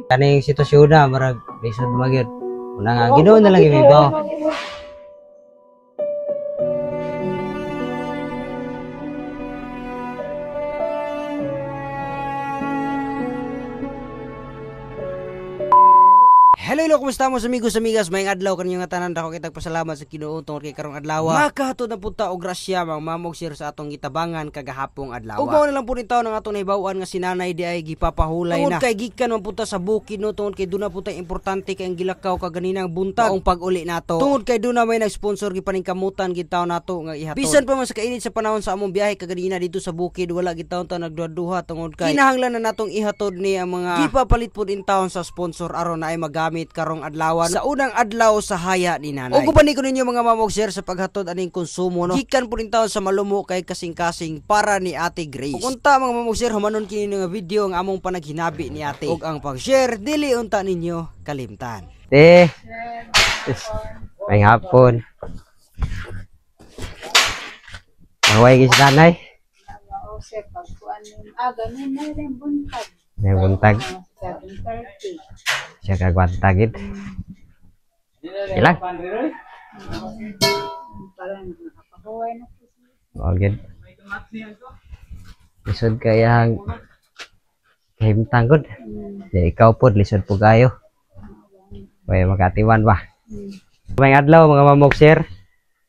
Kaning sitwasyon na marag lisod magyud. Una nga Ginoo na lang imibaw. Hello, kumusta mo amigos amigas? Mayong adlaw kanyo nga tanan dako kitag pasalamat sa Ginoo tungod kay karong adlaw. Makahatod na punta og grasya mga mamog sir sa atong gitabangan kagahapong adlaw. Ug mao na lang po nitaw ng atong nahibaw-an nga sinanay di ay gipapahulay na. Tungod kay gikan man punta sa bukid no tungod kay duna punta importante kay ang gilakaw kaganinang buntag ang pag-uli nato. Tungod kay duna may nag-sponsor gipaningkamutan gitaw nato nga ihatod. Bisan pa man sa kainit sa panahon sa among biyahe kaganina dito sa bukid wala gitaw ta nagduha tungod kay kinahanglan na natong ihatod ni ang mga gipapalit pud in town sa sponsor aron na ay magamit karong adlaw sa unang adlaw sa haya ni nanay. Ug upani ko ninyo mga mamog sir sa paghatod aning konsumo no. Gikan pud in taon sa malumo kay kasing-kasing para ni Ate Grace. Ug unta mga mamog sir humanon kini nga video ang among panaghinabi ni Ate. Ug ang pag-share dili unta ninyo kalimtan. May hapon. Away gis nanay. May buntag. Siya kagwantagid. Ilang? Bagid. Lisod kayang himtang gud. Di ikaw pod lisod po kayo. Way makatiwan ba? May adlaw mga mamog sir.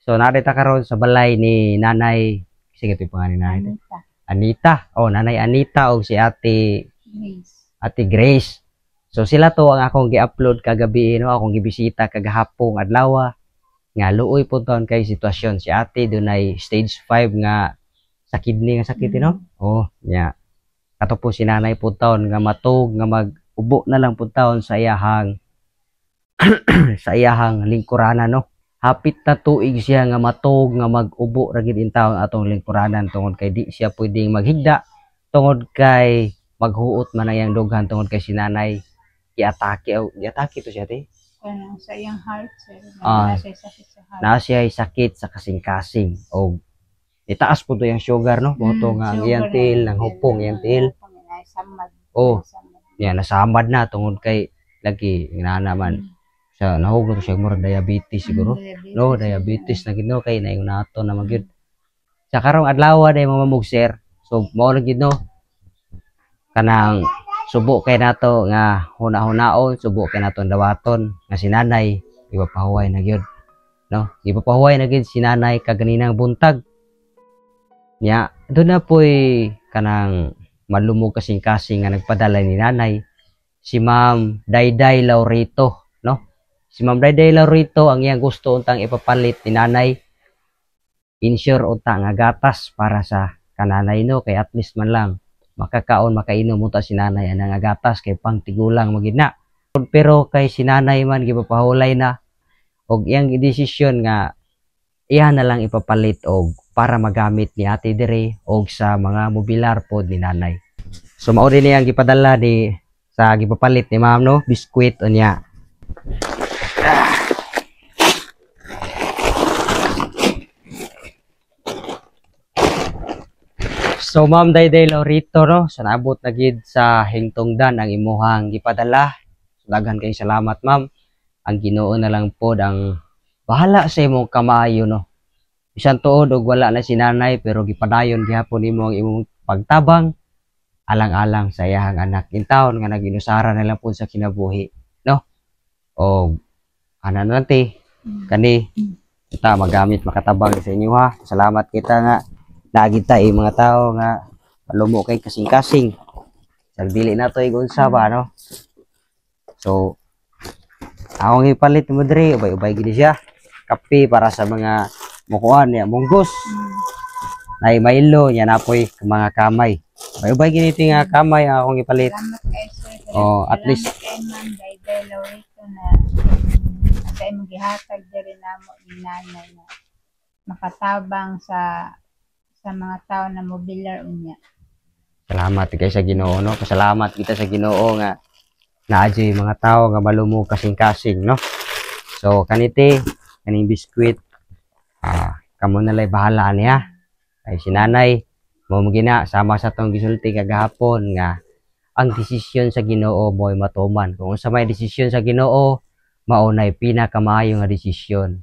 So narita karon sa balay ni Nanay sige to pangalan ni Nanay. Anita. Oh, Nanay Anita og si Ate Grace. So sila to ang akong gi-upload kagabi no, akong gibisita kagahapong adlaw nga luoy po taon kay sitwasyon si ate dunay stage 5 nga sa kidney nga sakit no. Oh, nya. Kato po si nanay po taon nga matug nga mag-ubo na lang po taon sa iyahang sa iyahang lingkuranan no. Hapit na tuig siya nga matug nga mag-ubo ra gid in taon atong lingkuranan tungod kay di siya pwedeng maghigda tungod kay maghuot man ang dughan tungod kay si nanay i-atake to siya te. Sa iyang heart sir. Sakit sa heart. Na siya ay sakit sa kasing-kasing o itaas po to yung sugar no. Boto nga ang iyang til ng hupong iyang til. Oh, yan nasamad na tungod kay lagi naman sa nahug na siya mura diabetes siguro. No, diabetes na gid no kay naingon nato na magyud. Sa karong adlaw day mamamog sir. So mao lang gid no. Kanang subo kay nato nga huna-hunaon, subo kay nato dawaton nga si nanay ipapahuway na gyud. No, ipapahuway na gyud si nanay kaganinang buntag. Nya, doon na po'y kanang malumog kasing-kasing nga nagpadala ni nanay si Ma'am Dayday Laurito, no? Si Ma'am Dayday Laurito ang iyang gusto untang ipapalit ni nanay insure unta nga gatas para sa kananay no kay at least man lang makakaon makainom muta si nanay ana nga gatas kay pang tigulang magina. Pero kay si nanay man gipapahulay na og iyang desisyon nga iya na lang ipapalit og para magamit ni ate dire og sa mga mobilar pod ni nanay. So mao din iyang gipadala ni sa gipapalit ni ma'am no biskwit unya. So Ma'am Dayday Laurito no, sa naabot na gid sa hingtungdan ang imuhang gipadala. Daghan kay salamat ma'am. Ang Ginoo na lang pod ang bahala sa imong kamayo no. Bisan tuod og wala na si nanay pero gipadayon gihapon nimo ang imong pagtabang alang-alang sa iyang anak in taon nga naginusara na lang pod sa kinabuhi no. Og ana nanti kani kita magamit makatabang sa inyo ha. Salamat kita nga lagi tayo mga tao nga malumo kay kasing-kasing. Sagdili na to igunsa ba no. So akong ipalit mo diri ubay-ubay gid siya. Kape para sa mga mukuan niya munggos. Nay Milo nya napoy mga kamay. Ubay-ubay gid nga kamay ang akong ipalit. Oh, at least sa imong gihatag diri namo ni nanay na makatabang sa mga tao na mobilar unya. Salamat kay sa Ginoo no. Pasalamat kita sa Ginoo nga naadyo mga tao nga malumo kasing-kasing no. So kaniti kaning biskwit kamo na lay bahala niya. Ay si nanay mo gina sama sa tong gisulti kagahapon nga ang desisyon sa Ginoo mo'y matuman. Kung sa may desisyon sa Ginoo, maunay pinakamaayo nga desisyon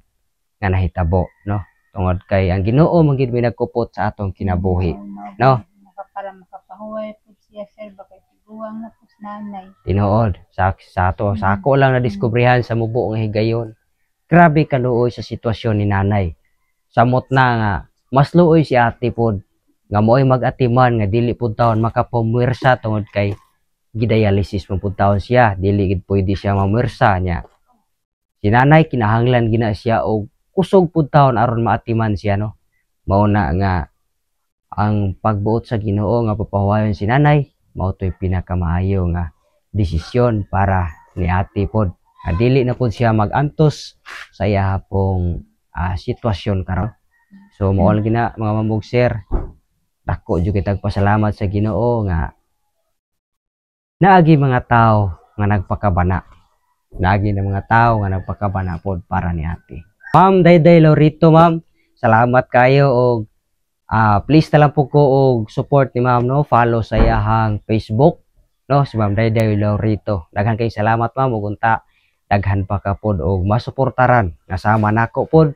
nga nahitabo, no? Tungod kay ang Ginoo man gid nagkupot sa atong kinabuhi, no? Para makapahuway po siya sir bakay tiguang na po nanay. Tinuod sa ako lang na diskubrihan sa mubo nga higayon. Grabe kaluoy sa sitwasyon ni nanay. Samot na nga mas luoy si ate pod nga mo'y mag-atiman nga dili pud taon makapamuwersa tungod kay gidialysis man pud taon siya, dili gid pwede siya mamuwersa niya. Si nanay kinahanglan gina siya og kusog pud taon aron maatiman siya, no. Mao na nga ang pagbuot sa Ginoo nga papahuwayon si nanay mao toy pinakamaayo nga desisyon para ni ate pod. Dili na pud siya magantos sa iya pong sitwasyon karon. So mao lang gina mga mamugser. Dako jud kitag pasalamat sa Ginoo nga naagi mga tao nga nagpakabana. Naagi na mga tao nga nagpakabana pod para ni ate. Ma'am Dayday Laurito, ma'am. Salamat kayo og please na lang po ko og support ni ma'am, no. Follow sa iyang Facebook, no, si Ma'am Dayday Laurito. Daghan kay salamat ma'am ug unta daghan pa ka pod og masuportaran nga sama nako pod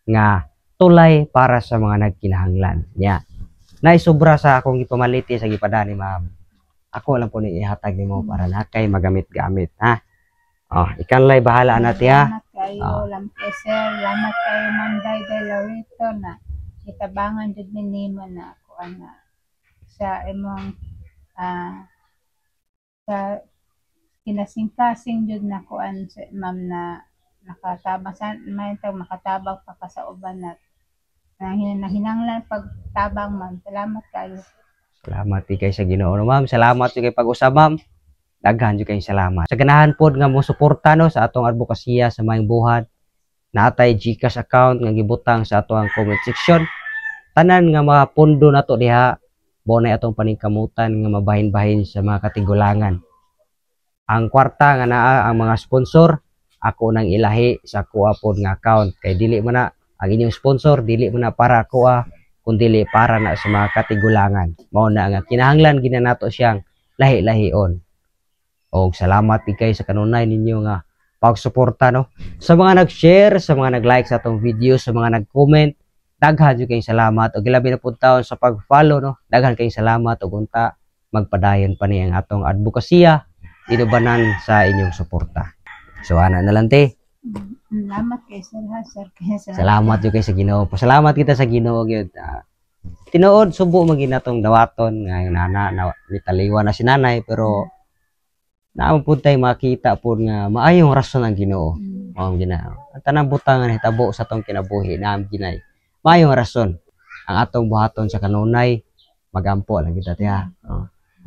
nga tulay para sa mga nagkinahanglan niya. Sobra sa akong gipamaliti sa gipada ni ma'am. Ako lang po ni ihatag nimo para na kay magamit-gamit, ha. Ikanlay bahala na ti ha. Salamat kayo, sir. Salamat kayo Ma'am Dayday Laurito na itabangan jud nimo na ako ana sa imong sa kinasing-kasing jud na kuan ma'am na nakatabang sa may makatabang pa ka sa uban na hinanglan pagtabang ma'am. Salamat kayo. Salamat kay sa Ginoo, no, ma'am. Salamat kay pag-usab, ma'am. Daghan jud kay salamat. Sa ganahan pod nga mo suporta, no, sa atong advokasya sa maayong buhat. Natay GCash account nga gibutang sa atong comment section. Tanan nga mga pondo nato diha bonay atong paningkamutan nga mabahin-bahin sa mga katigulangan. Ang kwarta nga naa ang mga sponsor, ako nang ilahi sa kuha pod nga account kay dili man na ang inyong sponsor, dili man na para kuha kundi para na sa mga katigulangan. Mao na nga kinahanglan gina nato siyang lahi-lahion. Og salamat kay sa kanunay ninyo nga pagsuporta, no. Sa mga nag-share, sa mga nag-like sa atong video, sa mga nag-comment, daghan jud kay salamat og ilabi na pud taon sa pag-follow, no. Daghan kay salamat og unta magpadayon pa ni ang atong advokasya inubanan sa inyong suporta. So ana na lang te. Salamat kay sir ha, sir. Salamat jud kay sa Ginoo. Pasalamat kita sa Ginoo gyud. Tinuod subo man ginatong dawaton nga nana na litaliwan na si nanay pero naamo pud tay makita pud nga maayong rason ang Ginoo. Mao Ginoo. Ang tanang butang nga hitabo sa atong kinabuhi naam ginay. Maayong rason ang atong buhaton sa kanunay magampo lang kita tiha.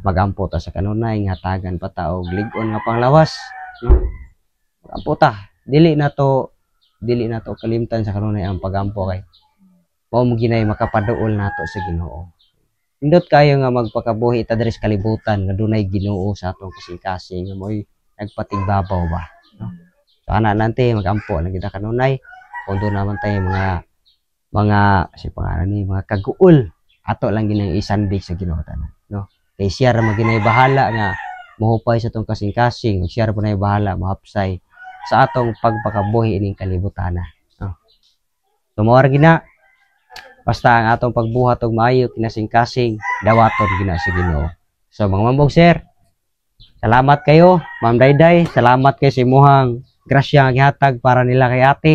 Magampo ta sa kanunay nga tagan pa ta og lig-on nga panglawas, no. Magampo ta. Dili na to kalimtan sa kanunay ang pagampo kay mao mo ginay makapaduol nato sa Ginoo. Indot kayo nga magpakabuhi ta diri sa kalibutan nga dunay Ginoo sa atong kasing-kasing nga mo'y nagpatigbabaw ba, no? So ana nante magampo lang kita kanunay kun do naman tayo mga si pangalan ni mga kaguol ato lang ginang isandig sa Ginoo tanan, no. Kay siya ra maginay bahala nga mahupay sa atong kasing-kasing, siya ra punay bahala mahapsay sa atong pagpakabuhi ining kalibutan, no. So mao ra gina basta ang atong pagbuhat og maayo kinasing-kasing dawaton gina sa Ginoo. So mga mambog sir, salamat kayo Ma'am Dayday, salamat kay sa imuhang grasya nga gihatag para nila kay ate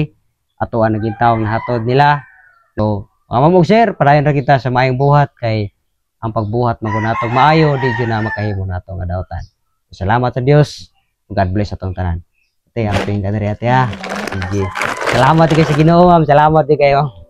ato ang naging taong nahatod nila. So mga mambog sir, padayon ra kita sa maayong buhat kay ang pagbuhat magunatong maayo di jud na makahimo nato nga dawatan. Salamat sa Dios. God bless atong tanan. Ate, ang ping kadiri ate ha. Sige. Salamat kay sa Ginoo, ma'am. Salamat kayo.